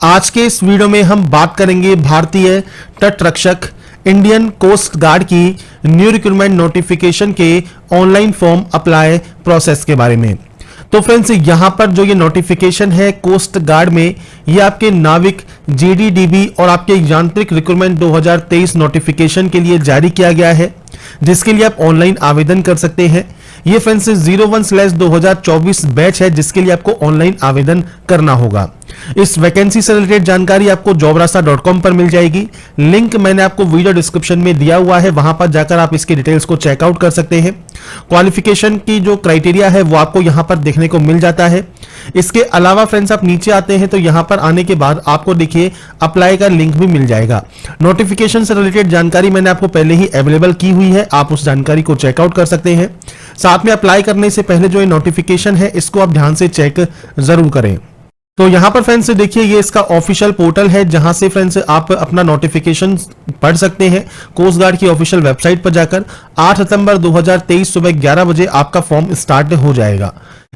आज के इस वीडियो में हम बात करेंगे भारतीय तट रक्षक इंडियन कोस्ट गार्ड की न्यू रिक्रूटमेंट नोटिफिकेशन के ऑनलाइन फॉर्म अप्लाई प्रोसेस के बारे में। तो फ्रेंड्स, यहां पर जो ये नोटिफिकेशन है कोस्ट गार्ड में, ये आपके नाविक जीडीडीबी और आपके यांत्रिक रिक्रूटमेंट 2023 नोटिफिकेशन के लिए जारी किया गया है, जिसके लिए आप ऑनलाइन आवेदन कर सकते हैं। ये फ्रेंड्स 01/2024 बैच है, जिसके लिए आपको ऑनलाइन आवेदन करना होगा। इस वैकेंसी से रिलेटेड जानकारी आपको jobrasta.com पर मिल जाएगी। लिंक मैंने आपको वीडियो डिस्क्रिप्शन में दिया हुआ है, वहां पर जाकर आप इसकी डिटेल्स को चेकआउट कर सकते हैं। क्वालिफिकेशन की जो क्राइटेरिया है वो आपको यहां पर देखने को मिल जाता है। इसके अलावा फ्रेंड्स, आप नीचे आते हैं तो यहां पर आने के बाद आपको देखिए अप्लाई का लिंक भी मिल जाएगा। नोटिफिकेशन से रिलेटेड जानकारी मैंने आपको पहले ही अवेलेबल की हुई है, आप उस जानकारी को चेकआउट कर सकते हैं। साथ में अप्लाई करने से पहले जो ये नोटिफिकेशन है इसको आप ध्यान से चेक जरूर करें। तो यहां पर फ्रेंड्स देखिए, ये इसका ऑफिशियल पोर्टल है, जहां से फ्रेंड्स आप अपना नोटिफिकेशन पढ़ सकते हैं। कोस्ट गार्ड की ऑफिशियल वेबसाइट पर जाकर 8 सितंबर 2023 सुबह 11 बजे आपका फॉर्म स्टार्ट हो जाएगा।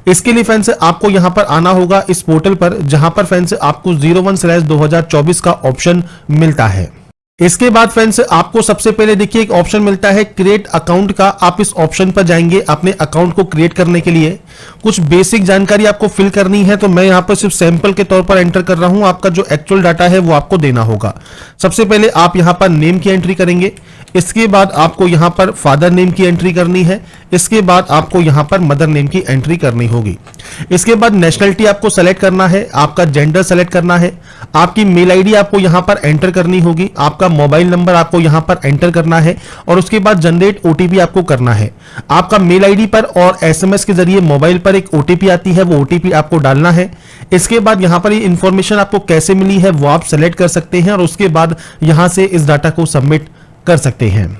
इसके लिए फ्रेंड्स आपको यहां पर आना होगा इस पोर्टल पर, जहां पर फ्रेंड्स आपको 01/2024 का ऑप्शन मिलता है। इसके बाद फ्रेंड्स आपको सबसे पहले देखिए एक ऑप्शन मिलता है क्रिएट अकाउंट का। आप इस ऑप्शन पर जाएंगे। अपने अकाउंट को क्रिएट करने के लिए कुछ बेसिक जानकारी आपको फिल करनी है, तो मैं यहां पर सिर्फ सैंपल के तौर पर एंटर कर रहा हूं। आपका जो एक्चुअल डाटा है वो आपको देना होगा। सबसे पहले आप यहां पर नेम की एंट्री करेंगे। इसके बाद आपको यहां पर फादर नेम की एंट्री करनी है। इसके बाद आपको यहां पर मदर नेम की एंट्री करनी होगी। इसके बाद नेशनलिटी आपको सेलेक्ट करना है, आपका जेंडर सेलेक्ट करना है, आपकी मेल आईडी आपको यहां पर एंटर करनी होगी, आपका मोबाइल नंबर आपको यहां पर एंटर करना है और उसके बाद जनरेट ओटीपी आपको करना है। आपका मेल आईडी पर और एसएमएस के जरिए मोबाइल पर एक ओटीपी आती है, वो ओटीपी आपको डालना है। इसके बाद यहां पर ये इंफॉर्मेशन आपको कैसे मिली है वो आप सेलेक्ट कर सकते हैं और उसके बाद यहां से इस डाटा को सबमिट कर सकते हैं।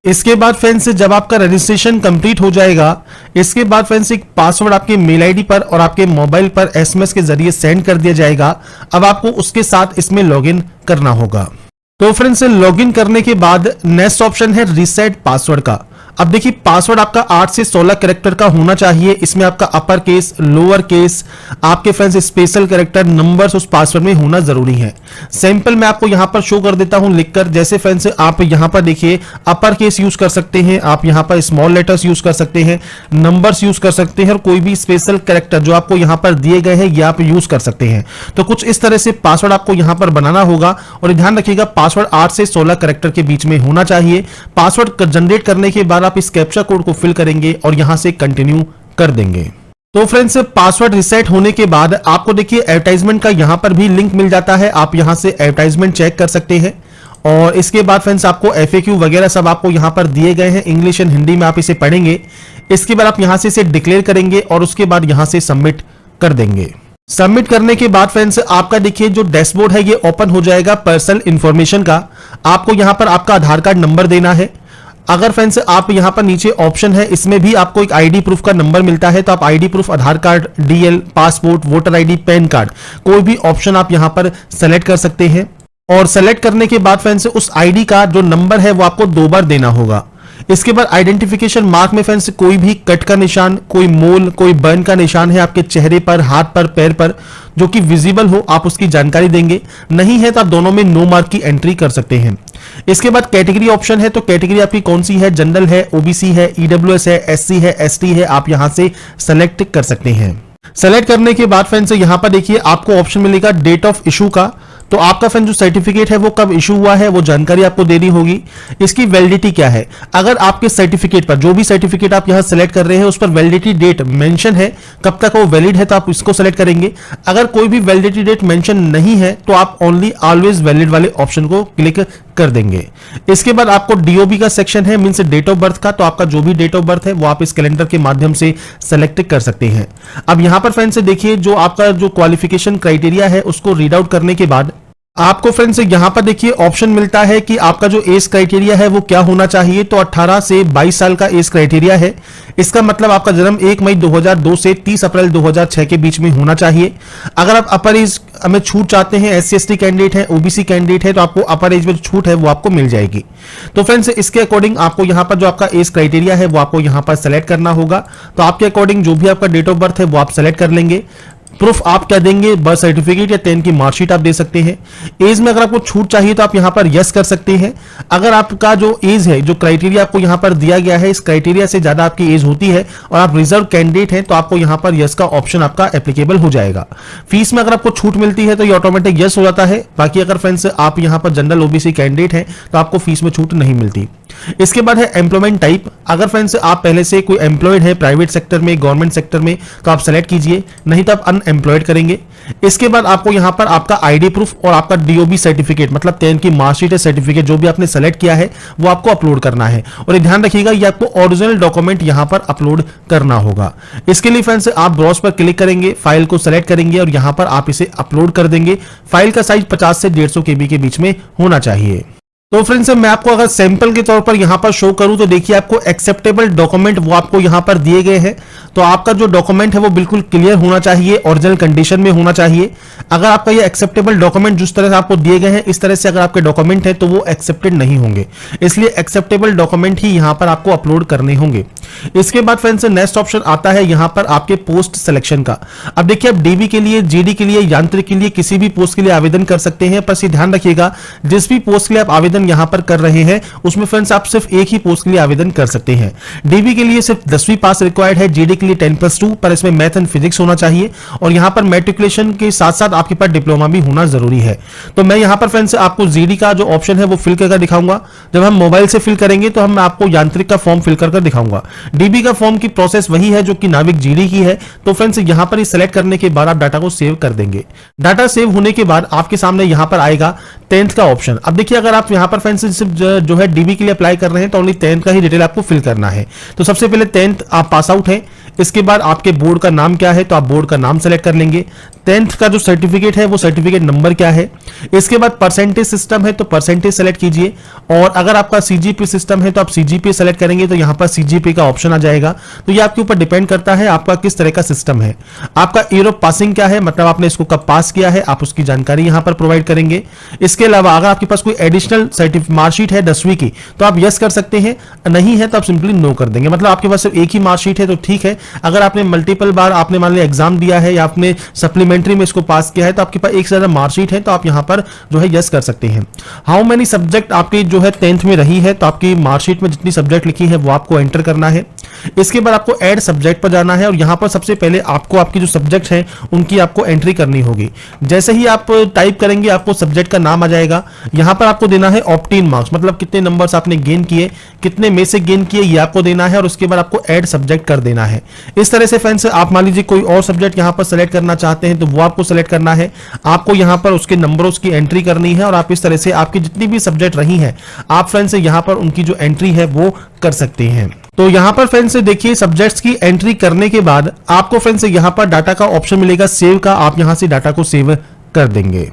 इसके बाद फ्रेंड्स जब आपका रजिस्ट्रेशन कंप्लीट हो जाएगा, इसके बाद फ्रेंड्स एक पासवर्ड आपके मेल आईडी पर और आपके मोबाइल पर एसएमएस के जरिए सेंड कर दिया जाएगा। अब आपको उसके साथ इसमें लॉगिन करना होगा। तो फ्रेंड्स लॉगिन करने के बाद नेक्स्ट ऑप्शन है रीसेट पासवर्ड का। अब देखिए पासवर्ड आपका 8 से 16 कैरेक्टर का होना चाहिए। इसमें आपका अपर केस, लोअर केस, आपके फ्रेंड्स स्पेशल कैरेक्टर, नंबर्स उस पासवर्ड में होना जरूरी है। सैंपल मैं आपको यहां पर शो कर देता हूं लिखकर। जैसे फ्रेंड्स आप यहां पर देखिए अपर केस यूज कर सकते हैं, आप यहां पर स्मॉल लेटर्स यूज कर सकते हैं, नंबर्स यूज कर सकते हैं और कोई भी स्पेशल कैरेक्टर जो आपको यहां पर दिए गए हैं ये आप यूज कर सकते हैं। तो कुछ इस तरह से पासवर्ड आपको यहां पर बनाना होगा और ध्यान रखिएगा पासवर्ड 8 से 16 कैरेक्टर के बीच में होना चाहिए। पासवर्ड जनरेट करने के बाद आप इस कैप्चा कोड को फिल करेंगे और यहां से कंटिन्यू कर देंगे। तो फ्रेंड्स पासवर्ड रिसेट होने के बाद आपको देखिए एडवर्टाइजमेंट का यहां पर भी लिंक मिल जाता है। आप यहां से एडवर्टाइजमेंट चेक कर सकते हैं और इसके बाद फ्रेंड्स आपको एफएक्यू वगैरह सब आपको यहां पर दिए गए हैं, इंग्लिश एंड हिंदी में आप इसे पढ़ेंगे। इसके बाद आप यहां से इसे डिक्लेयर करेंगे और उसके बाद यहां से सबमिट कर देंगे। सबमिट करने के बाद फ्रेंड्स आपका देखिए जो डैशबोर्ड है ये ओपन हो जाएगा पर्सनल इंफॉर्मेशन का। आपको यहां पर आपका आधार कार्ड नंबर देना है। अगर फ्रेंड्स आप यहां पर नीचे ऑप्शन है, इसमें भी आपको एक आईडी प्रूफ का नंबर मिलता है, तो आप ID proof Aadhaar card, DL, passport, voter ID, PAN card, कोई भी ऑप्शन आप यहां पर सेलेक्ट कर सकते हैं। और सेलेक्ट करने के बाद फ्रेंड्स उस आईडी का जो नंबर है वो आपको 2 बार देना होगा। इसके बाद आइडेंटिफिकेशन मार्क में फ्रेंड्स कोई भी कट का निशान, कोई मोल, कोई बर्न का निशान है आपके चेहरे पर, हाथ पर, पैर पर जो कि विजिबल हो, आप उसकी जानकारी देंगे। नहीं है तो आप दोनों में नो मार्क की एंट्री कर सकते हैं। इसके बाद कैटेगरी ऑप्शन है, तो कैटेगरी आपकी कौन सी है, जनरल है, ओबीसी है, ईडब्ल्यूएस है, एससी है, एसटी है, आप यहां से सेलेक्ट कर सकते हैं। सेलेक्ट करने के बाद फ्रेंड्स यहां पर देखिए आपको ऑप्शन मिलेगा डेट ऑफ इशू का। तो आपका फ्रेंड जो सर्टिफिकेट है वो कब इशू हुआ है वो जानकारी आपको देनी होगी। इसकी वैलिडिटी क्या है, अगर आपके सर्टिफिकेट पर जो भी सर्टिफिकेट आप यहां सेलेक्ट कर रहे हैं उस पर वैलिडिटी डेट मेंशन है, कब तक वो वैलिड है, तो आप इसको सेलेक्ट करेंगे। अगर कोई भी वैलिडिटी डेट मेंशन नहीं है तो आप ओनली ऑलवेज वैलिड वाले ऑप्शन को क्लिक कर देंगे। इसके बाद आपको डीओबी का सेक्शन है, मींस डेट ऑफ बर्थ का, तो आपका जो भी डेट ऑफ बर्थ है वो आप इस कैलेंडर के माध्यम से सेलेक्ट कर सकते हैं। अब यहां पर फ्रेंड्स देखिए जो आपका जो क्वालिफिकेशन क्राइटेरिया है उसको रीड आउट करने के बाद आपको फ्रेंड्स यहां पर देखिए ऑप्शन मिलता है कि आपका जो एज क्राइटेरिया है वो क्या होना चाहिए। तो 18 से 22 साल का एज क्राइटेरिया है। इसका मतलब आपका जन्म 1 मई 2002 से 30 अप्रैल 2006 के बीच में होना चाहिए। अगर आप अपर एज में छूट चाहते हैं, एससी एसटी कैंडिडेट है, ओबीसी कैंडिडेट है, तो आपको अपर एज में छूट है वो आपको मिल जाएगी। तो फ्रेंड्स इसके अकॉर्डिंग आपको यहां पर जो आपका एज क्राइटेरिया है वो आपको यहां पर सेलेक्ट करना होगा। तो आपके अकॉर्डिंग जो भी आपका डेट ऑफ बर्थ है वो आप सेलेक्ट कर लेंगे। प्रूफ आप क्या देंगे, बर्थ सर्टिफिकेट या 10 की मार्कशीट आप दे सकते हैं। एज में अगर आपको छूट चाहिए तो आप यहां पर यस कर सकते हैं। अगर आपका जो एज है, जो क्राइटेरिया आपको यहां पर दिया गया है, इस क्राइटेरिया से ज्यादा आपकी एज होती है और आप रिजर्व कैंडिडेट हैं, तो आपको यहां पर यस का ऑप्शन आपका एप्लीकेबल हो जाएगा। फीस में अगर आपको छूट मिलती है तो ये ऑटोमेटिक यस हो जाता है। बाकी अगर फ्रेंड्स आप यहां पर जनरल ओबीसी कैंडिडेट हैं तो आपको फीस में छूट नहीं मिलती। इसके बाद है एम्प्लॉयमेंट टाइप। अगर फ्रेंड्स आप पहले से कोई एम्प्लॉयड है प्राइवेट सेक्टर में, गवर्नमेंट सेक्टर में, तो आप सेलेक्ट कीजिए, नहीं तो आप अनएम्प्लॉयड करेंगे। इसके बाद आपको यहां पर आपका आईडी प्रूफ और आपका डीओबी सर्टिफिकेट मतलब 10 की मार्कशीट सर्टिफिकेट जो भी आपने सेलेक्ट किया है वो आपको अपलोड करना है। और ये ध्यान रखिएगा ये आपको ओरिजिनल डॉक्यूमेंट यहां पर अपलोड करना होगा। इसके लिए फ्रेंड्स आप ब्राउज पर क्लिक करेंगे, फाइल को सेलेक्ट करेंगे और यहां पर आप इसे अपलोड कर देंगे। फाइल का साइज 50 से 150 KB के बीच में होना चाहिए। तो फ्रेंड्स मैं आपको अगर सैंपल के तौर पर यहां पर शो करूं तो देखिए आपको एक्सेप्टेबल डॉक्यूमेंट वो आपको यहां पर दिए गए हैं। तो आपका जो डॉक्यूमेंट है वो बिल्कुल क्लियर होना चाहिए, ओरिजिनल कंडीशन में होना चाहिए। अगर आपका ये एक्सेप्टेबल डॉक्यूमेंट जिस तरह से आपको दिए गए हैं इस तरह से अगर आपके डॉक्यूमेंट है तो वो एक्सेप्टेड नहीं होंगे, इसलिए एक्सेप्टेबल डॉक्यूमेंट ही यहां पर आपको अपलोड करने होंगे। इसके बाद फ्रेंड्स नेक्स्ट ऑप्शन आता है यहां पर आपके पोस्ट सिलेक्शन का। अब देखिए आप डीबी के लिए, जीडी के लिए, यांत्रिक के लिए किसी भी पोस्ट के लिए आवेदन कर सकते हैं। बस ये ध्यान रखिएगा जिस भी पोस्ट के लिए आप आवेदन यहां पर कर रहे हैं उसमें फ्रेंड्स आप सिर्फ एक ही पोस्ट के लिए आवेदन कर सकते हैं। डीबी के लिए सिर्फ 10वीं पास रिक्वायर्ड है, जीडी के लिए 10+2, पर इसमें मैथ एंड फिजिक्स होना चाहिए और यहां पर मैट्रिकुलेशन के साथ साथ आपके पास डिप्लोमा भी होना जरूरी है। तो मैं यहां पर फ्रेंड्स आपको जीडी का जो ऑप्शन है वो फिल करके दिखाऊंगा। जब हम मोबाइल से फिल करेंगे तो हम आपको यांत्रिक का फॉर्म फिल करके दिखाऊंगा। डीबी का फॉर्म की प्रोसेस वही है जो कि नाविक जीडी की है। तो फ्रेंड्स यहां पर सिलेक्ट करने के बाद आप डाटा को सेव कर देंगे। डाटा सेव होने के बाद आपके सामने यहां पर आएगा 10th का ऑप्शन। अब देखिए अगर आप यहां पर फ्रेंड्स सिर्फ जो है डीबी के लिए अप्लाई कर रहे हैं तो ओनली 10th का ही डिटेल आपको फिल करना है। तो सबसे पहले 10th आप पास आउट है। इसके बाद आपके बोर्ड का नाम क्या है तो आप बोर्ड का नाम सेलेक्ट कर लेंगे। 10th का जो सर्टिफिकेट है वो सर्टिफिकेट नंबर क्या है। इसके बाद परसेंटेज सिस्टम है तो परसेंटेज सेलेक्ट कीजिए और अगर आपका सीजीपी सिस्टम है तो आप सीजीपी सेलेक्ट करेंगे तो यहां पर सीजीपी का ऑप्शन आ जाएगा। तो ये आपके ऊपर डिपेंड करता है आपका किस तरह का सिस्टम है। आपका ईयर ऑफ पासिंग क्या है, मतलब आपने इसको कब पास किया है, आप उसकी जानकारी यहां पर प्रोवाइड करेंगे। इसके अलावा अगर आपके पास कोई एडिशनल मार्कशीट है 10वीं की तो आप यस कर सकते हैं, नहीं है तो आप सिंपली नो कर देंगे। मतलब आपके पास सिर्फ एक ही मार्कशीट है तो ठीक है। अगर आपने मल्टीपल बार आपने मान लिया एग्जाम दिया है या आपने सप्लीमेंट्री में इसको पास किया है तो आपके पास एक से ज्यादा मार्कशीट है तो आप यहां पर जो है यस कर सकते हैं। हाउ मेनी सब्जेक्ट आपकी जो है 10th में रही है तो आपकी मार्कशीट में जितनी सब्जेक्ट लिखी है वो आपको एंटर करना है। इसके बाद आपको ऐड सब्जेक्ट पर जाना है और यहां पर सबसे पहले आपको आपकी जो सब्जेक्ट है उनकी आपको एंट्री करनी होगी। जैसे ही आप टाइप करेंगे आपको सब्जेक्ट का नाम आ जाएगा। यहां पर आपको देना है ऑप्टेन मार्क्स, मतलब कितने नंबर्स आपने गेन किए, कितने में से गेन किए ये आपको देना है और उसके बाद आपको ऐड सब्जेक्ट कर देना है। इस तरह से फ्रेंड्स आप मान लीजिए कोई और सब्जेक्ट यहां पर सेलेक्ट करना चाहते हैं तो वो आपको सेलेक्ट करना है। आपको यहां पर उसके नंबरों की एंट्री करनी है और आप इस तरह से आपकी जितनी भी सब्जेक्ट रही है आप फ्रेंड्स यहां पर उनकी जो एंट्री है वो कर सकते हैं। तो यहां पर फ्रेंड्स देखिए सब्जेक्ट्स की एंट्री करने के बाद आपको फ्रेंड्स यहां पर डाटा का ऑप्शन मिलेगा सेव का, आप यहां से डाटा को सेव कर देंगे।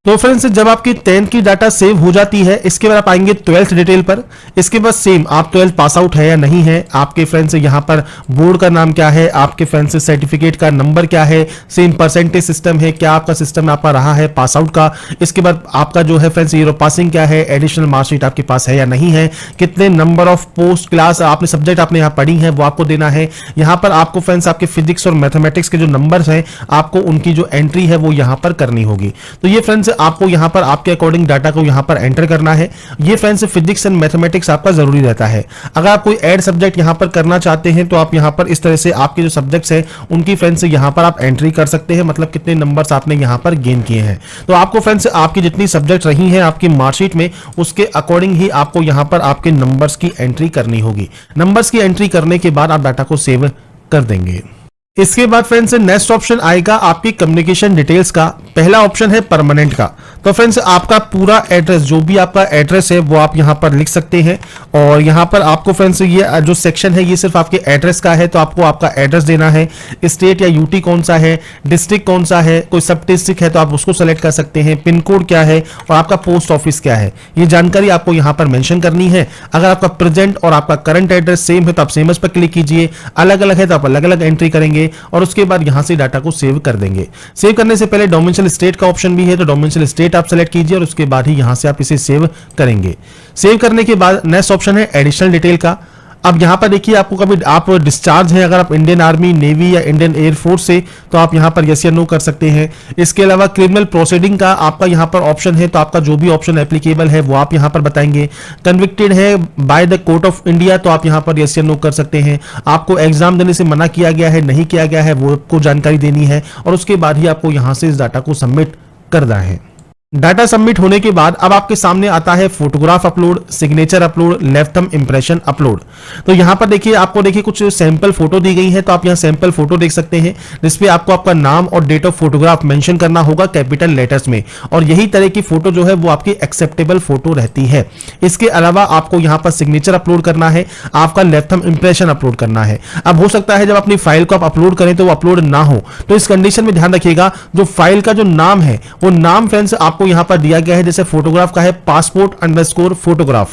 तो फ्रेंड्स जब आपकी 10th की डाटा सेव हो जाती है इसके बाद आप आएंगे 12th डिटेल पर। इसके बाद सेम आप 12th पास आउट है या नहीं है, आपके फ्रेंड्स यहाँ पर बोर्ड का नाम क्या है, आपके फ्रेंड्स सर्टिफिकेट का नंबर क्या है, सेम परसेंटेज सिस्टम है, क्या आपका सिस्टम आपका रहा है पास आउट का। इसके बाद आपका जो है फ्रेंड्स ईयर ऑफ पासिंग क्या है, एडिशनल मार्कशीट आपके पास है या नहीं है, कितने नंबर ऑफ पोस्ट क्लास आपने सब्जेक्ट आपने यहाँ पढ़ी है वो आपको देना है। यहाँ पर आपको फ्रेंड्स आपके फिजिक्स और मैथमेटिक्स के जो नंबर्स हैं आपको उनकी जो एंट्री है वो यहाँ पर करनी होगी। तो ये फ्रेंड्स आपको यहां पर आपके अकॉर्डिंग डाटा को यहां पर एंटर करना है। ये फ्रेंड्स फिजिक्स एंड मैथमेटिक्स आपका जरूरी रहता है। अगर आप कोई ऐड सब्जेक्ट यहां पर करना चाहते हैं तो आप यहां पर इस तरह से आपके जो सब्जेक्ट्स हैं उनकी फ्रेंड्स यहां पर आप एंट्री कर सकते हैं, मतलब कितने नंबर्स आपने यहां पर गेन किए हैं। तो आपको फ्रेंड्स आपकी जितनी सब्जेक्ट रही हैं आपकी मार्कशीट में उसके अकॉर्डिंग ही आपको यहां पर आपके नंबर्स की एंट्री करनी होगी। नंबर्स की एंट्री करने के बाद आप डाटा को सेव कर देंगे। इसके बाद फ्रेंड्स नेक्स्ट ऑप्शन आएगा आपकी कम्युनिकेशन डिटेल्स का। पहला ऑप्शन है परमानेंट का। तो फ्रेंड्स आपका पूरा एड्रेस जो भी आपका एड्रेस है वो आप यहां पर लिख सकते हैं और यहां पर आपको फ्रेंड्स ये जो सेक्शन है ये सिर्फ आपके एड्रेस का है तो आपको आपका एड्रेस देना है। स्टेट या यूटी कौन सा है, डिस्ट्रिक्ट कौन सा है, कोई सब डिस्ट्रिक्ट है तो आप उसको सेलेक्ट कर सकते हैं, पिन कोड क्या है और आपका पोस्ट ऑफिस क्या है ये जानकारी आपको यहां पर मेंशन करनी है। अगर आपका प्रेजेंट और आपका करंट एड्रेस सेम है तो आप सेम पर क्लिक कीजिए, अलग अलग है तो आप अलग अलग एंट्री करेंगे और उसके बाद यहां से डाटा को सेव कर देंगे। सेव करने से पहले डोमिसाइल स्टेट का ऑप्शन भी है तो डोमिसाइल स्टेट आप सेलेक्ट कीजिए और उसके बाद ही यहां से आप इसे सेव करेंगे। सेव करने के बाद नेक्स्ट ऑप्शन है एडिशनल डिटेल का। अब यहाँ पर देखिए आपको कभी आप डिस्चार्ज हैं अगर आप इंडियन आर्मी, नेवी या इंडियन एयरफोर्स से, तो आप यहाँ पर यस या नो कर सकते हैं। इसके अलावा क्रिमिनल प्रोसीडिंग का आपका यहाँ पर ऑप्शन है, तो आपका जो भी ऑप्शन एप्लीकेबल है वो आप यहाँ पर बताएंगे। कन्विक्टेड है by the court of India, तो आप यहाँ पर यस या नो कर सकते हैं। आपको एग्जाम देने से मना किया गया है, नहीं किया गया है, वो आपको जानकारी देनी है और उसके बाद ही आपको यहाँ से इस डाटा को सबमिट करना है। डाटा सबमिट होने के बाद अब आपके सामने आता है photograph upload, signature upload, left thumb impression upload. तो यहां पर देखिए आपको देखिए कुछ सैंपल फोटो दी गई है, तो आप यहां सैंपल फोटो देख सकते हैं जिसपे आपको आपका नाम और डेट ऑफ फोटोग्राफ मेंशन करना होगा कैपिटल लेटर्स में, और यही तरह की फोटो जो है वो आपकी एक्सेप्टेबल फोटो रहती है। इसके अलावा आपको यहां पर सिग्नेचर अपलोड करना है, आपका लेफ्ट थंब इंप्रेशन अपलोड करना है। अब हो सकता है जब अपनी फाइल को आप अपलोड करें तो वो अपलोड ना हो, तो इस कंडीशन में ध्यान रखिएगा जो फाइल का जो नाम है वो नाम फ्रेंड्स आपको यहां पर दिया गया है, जैसे फोटोग्राफ का है passport_फोटोग्राफ।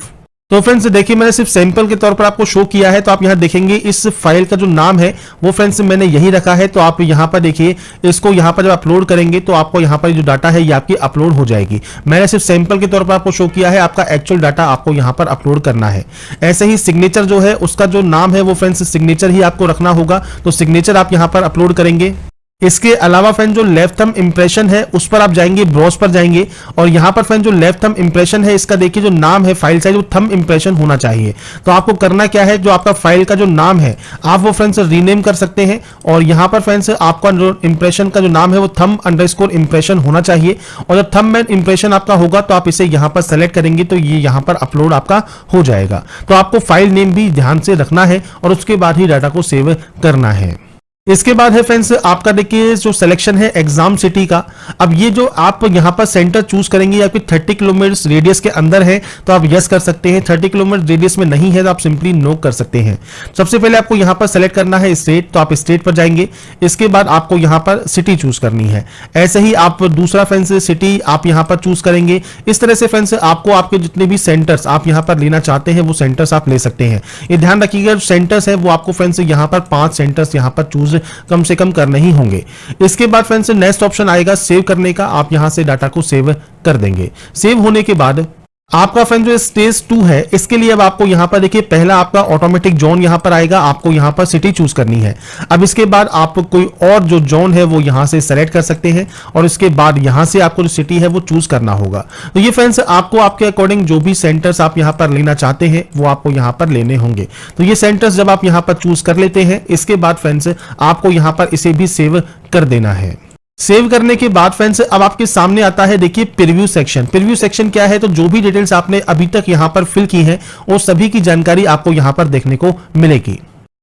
तो फ्रेंड्स देखिए मैंने सिर्फ सैंपल के तौर पर आपको शो किया है, तो आप यहां देखेंगे इस फाइल का जो नाम है वो फ्रेंड्स मैंने यही रखा है। तो आप यहां पर देखिए इसको यहां पर जब अपलोड करेंगे तो आपको यहां पर जो डाटा है ये आपकी अपलोड हो जाएगी। मैंने सिर्फ सैंपल के तौर पर आपको शो किया है, आपका एक्चुअल डाटा आपको यहां पर अपलोड करना है। ऐसे ही सिग्नेचर जो है उसका जो नाम है वो फ्रेंड्स सिग्नेचर ही आपको रखना होगा, तो सिग्नेचर आप यहां पर अपलोड करेंगे। इसके अलावा फ्रेंड जो लेफ्ट थंब इंप्रेशन है उस पर आप जाएंगे, ब्राउज पर जाएंगे और यहां पर फ्रेंड जो लेफ्ट थंब इंप्रेशन है इसका देखिए जो नाम है फाइल साइज वो थंब इंप्रेशन होना चाहिए। तो आपको करना क्या है, जो आपका फाइल का जो नाम है आप वो फ्रेंड्स रीनेम कर सकते हैं और यहां पर फ्रेंड्स आपका जो इंप्रेशन का जो नाम है वो thumb_impression होना चाहिए, और जब थंब इंप्रेशन आपका होगा तो आप इसे यहां पर सेलेक्ट करेंगे तो ये यहां पर अपलोड आपका हो जाएगा। तो आपको फाइल नेम भी ध्यान से रखना है और उसके बाद ही डाटा को सेव करना है। इसके बाद है फ्रेंड्स आपका देखिए जो सिलेक्शन है एग्जाम सिटी का। अब ये जो आप यहां पर सेंटर चूज करेंगे आपके 30 किलोमीटर रेडियस के अंदर है तो आप यस कर सकते हैं, 30 किलोमीटर रेडियस में नहीं है तो आप सिंपली नो कर सकते हैं। सबसे पहले आपको यहां पर सेलेक्ट करना है स्टेट, तो आप स्टेट पर जाएंगे। इसके बाद आपको यहां पर सिटी चूज करनी है। ऐसे ही आप दूसरा फ्रेंड्स सिटी आप यहां पर चूज करेंगे। इस तरह से फ्रेंड्स आपको आपके जितने भी सेंटर्स आप यहां पर लेना चाहते हैं वो सेंटर्स आप ले सकते हैं। ये ध्यान रखिएगा जो सेंटर्स है वो आपको फ्रेंड्स यहां पर 5 सेंटर्स यहां पर चूज कम से कम करने ही होंगे। इसके बाद फ्रेंड्स नेक्स्ट ऑप्शन आएगा सेव करने का, आप यहां से डाटा को सेव कर देंगे। सेव होने के बाद आपका फ्रेंड जो स्टेज 2 है इसके लिए अब आपको यहां पर देखिए पहला आपका ऑटोमेटिक जोन यहां पर आएगा, आपको यहां पर सिटी चूज करनी है। अब इसके बाद आप कोई और जो जोन है वो यहां से सेलेक्ट कर सकते हैं और इसके बाद यहां से आपको जो सिटी है वो चूज करना होगा। तो ये फ्रेंड्स आपको आपके अकॉर्डिंग जो भी सेंटर्स आप यहां पर लेना चाहते हैं वो आपको यहां पर लेने होंगे। तो ये सेंटर्स जब आप यहां पर चूज कर लेते हैं इसके बाद फ्रेंड्स आपको यहां पर इसे भी सेव कर देना है। सेव करने के बाद फ्रेंड्स अब आपके सामने आता है देखिए प्रीव्यू सेक्शन। प्रीव्यू सेक्शन क्या है, तो जो भी डिटेल्स आपने अभी तक यहां पर फिल की है वो सभी की जानकारी आपको यहां पर देखने को मिलेगी।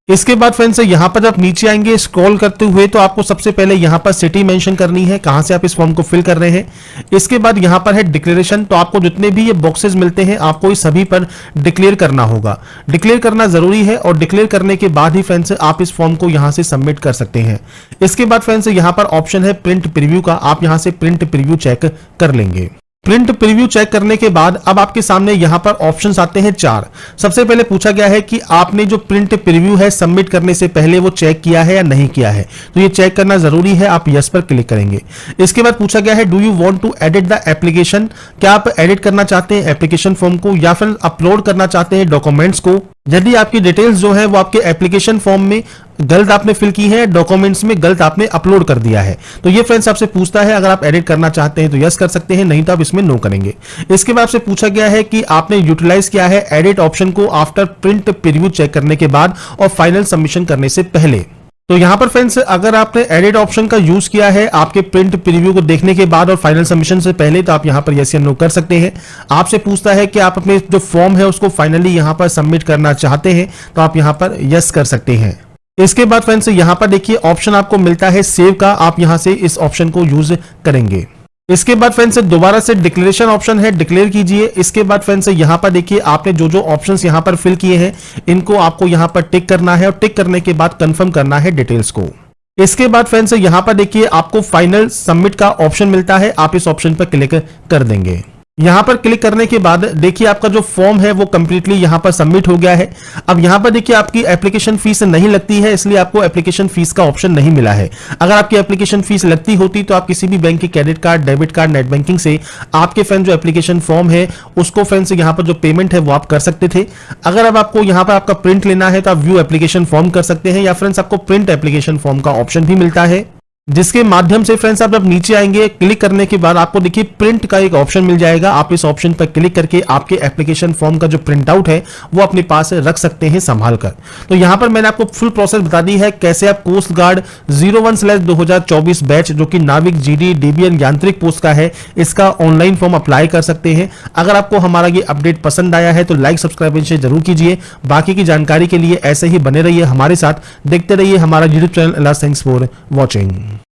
इसके बाद फ्रेंड्स यहां पर जब नीचे आएंगे स्क्रॉल करते हुए तो आपको सबसे पहले यहां पर सिटी मेंशन करनी है, कहां से आप इस फॉर्म को फिल कर रहे हैं। इसके बाद यहां पर है डिक्लेरेशन, तो आपको जितने भी ये बॉक्सेस मिलते हैं आपको इस सभी पर डिक्लेयर करना होगा। डिक्लेयर करना जरूरी है और डिक्लेयर करने के बाद ही फ्रेंड्स आप इस फॉर्म को यहां से सबमिट कर सकते हैं। इसके बाद फ्रेंड्स यहां पर ऑप्शन है प्रिंट प्रीव्यू का, आप यहां से प्रिंट प्रीव्यू चेक कर लेंगे। प्रिंट प्रीव्यू चेक करने के बाद अब आपके सामने यहां पर ऑप्शंस आते हैं 4। सबसे पहले पूछा गया है कि आपने जो प्रिंट प्रीव्यू है सबमिट करने से पहले वो चेक किया है या नहीं किया है, तो ये चेक करना जरूरी है, आप यस पर क्लिक करेंगे। इसके बाद पूछा गया है do you want to edit the application, क्या आप एडिट करना चाहते हैं एप्लीकेशन फॉर्म को या फिर अपलोड करना चाहते हैं डॉक्यूमेंट्स को। यदि आपकी डिटेल्स जो है वो आपके एप्लीकेशन फॉर्म में गलत आपने फिल की है, डॉक्यूमेंट्स में गलत आपने अपलोड कर दिया है, तो ये फ्रेंड्स आपसे पूछता है अगर आप एडिट करना चाहते हैं तो यस कर सकते हैं, नहीं तो आप इसमें नो करेंगे। इसके बाद आपसे पूछा गया है कि आपने यूटिलाइज किया है एडिट ऑप्शन को आफ्टर प्रिंट प्रीव्यू चेक करने के बाद और फाइनल सबमिशन करने से पहले। तो यहां पर फ्रेंड्स अगर आपने एडिट ऑप्शन का यूज किया है आपके प्रिंट प्रीव्यू को देखने के बाद और फाइनल सबमिशन से पहले तो आप यहां पर यस या नो कर सकते हैं। आपसे पूछता है कि आप अपने जो फॉर्म है उसको फाइनली यहां पर सबमिट करना चाहते हैं तो आप यहां पर यस कर सकते हैं। इसके बाद फ्रेंड्स यहां पर देखिए ऑप्शन आपको मिलता है सेव का, आप यहां से इस ऑप्शन को यूज करेंगे। इसके बाद फ्रेंड्स दोबारा से डिक्लेरेशन ऑप्शन है, डिक्लेयर कीजिए। इसके बाद फ्रेंड्स यहां पर देखिए आपने जो जो ऑप्शंस यहां पर फिल किए हैं इनको आपको यहां पर टिक करना है और टिक करने के बाद कंफर्म करना है डिटेल्स को। इसके बाद फ्रेंड्स यहां पर देखिए आपको फाइनल सबमिट का ऑप्शन मिलता है, आप इस ऑप्शन पर क्लिक कर देंगे। यहां पर क्लिक करने के बाद देखिए आपका जो फॉर्म है वो कंप्लीटली यहां पर सबमिट हो गया है। अब यहां पर देखिए आपकी एप्लीकेशन फीस नहीं लगती है, इसलिए आपको एप्लीकेशन फीस का ऑप्शन नहीं मिला है। अगर आपकी एप्लीकेशन फीस लगती होती तो आप किसी भी बैंक के credit card, debit card, net banking से आपके फ्रेंड जो एप्लीकेशन फॉर्म है उसको फ्रेंड्स यहां पर जो पेमेंट है वो आप कर सकते थे। अगर अब आपको यहां पर आपका प्रिंट लेना है तो आप व्यू एप्लीकेशन फॉर्म कर सकते हैं, या फ्रेंड्स आपको प्रिंट एप्लीकेशन फॉर्म का ऑप्शन भी मिलता है, जिसके माध्यम से फ्रेंड्स आप जब नीचे आएंगे क्लिक करने के बाद आपको देखिए प्रिंट का एक ऑप्शन मिल जाएगा। आप इस ऑप्शन पर क्लिक करके आपके एप्लीकेशन फॉर्म का जो प्रिंट आउट है वो अपने पास रख सकते हैं संभाल कर। तो यहां पर मैंने आपको फुल प्रोसेस बता दी है कैसे आप कोस्ट गार्ड 01/2024 बैच जो कि नाविक, जीडी, डीबीएन यांत्रिक पोस्ट का है, इसका ऑनलाइन फॉर्म अप्लाई कर सकते हैं। अगर आपको हमारा ये अपडेट पसंद आया है तो लाइक, सब्सक्राइब जरूर कीजिए। बाकी की जानकारी के लिए ऐसे ही बने रहिए हमारे साथ, देखते रहिए हमारा YouTube channel. Thanks for watching.